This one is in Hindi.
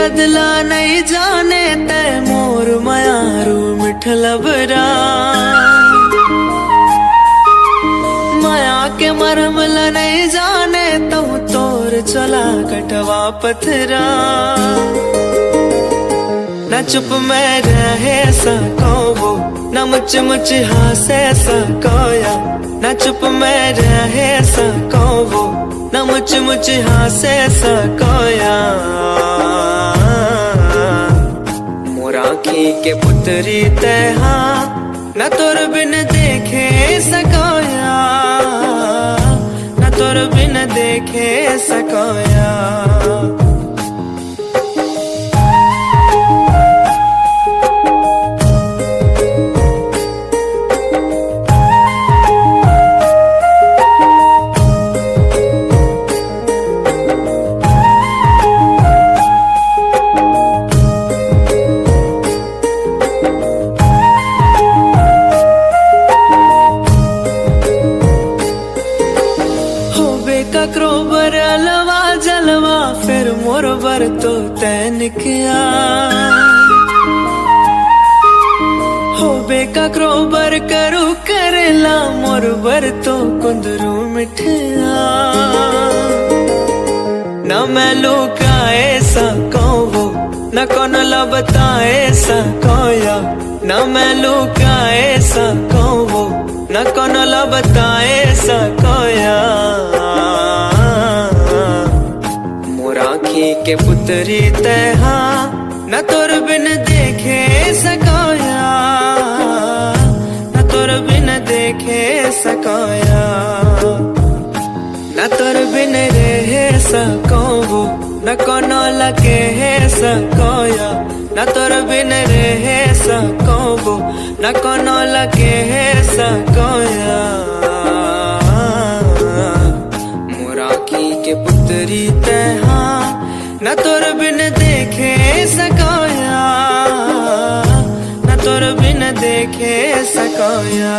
मेरा दिला नहीं जाने ते मोर मयारू मिठ लबरा माया के मरमल नहीं जाने तू तोर चला कटवा पथरा न चुप में रहे सको वो न मुच मुच हासे सकोया न चुप में रहे सको वो न मुच मुच हासे सकोया मोराखी के पुत्री तेहा न तोर बिन देखे सकोया न तोर बिन देखे सकोया क्रोबर अलवा जलवा फिर मोर बर तो तैन किया हो बेका क्रोबर करू करेला मोर बर तो कुंदरू मिठिया न मैं लुकाए सको वो न कौन लबताए सकोया न मैं लुकाए सको वो न कौन लबताए सकोया मोराखी के पुत्री तेहा न तोर बिन देखे सकोया न तोर बिन देखे सकोया न तोर बिन रहे सको वो न कोनो लगे सकोया न तोर बिन रहे सको वो न कोनो लगे सकोया मोराखी के पुत्री तेहा न तोर बिन देखे सकोया न तोर बिन देखे सकोया।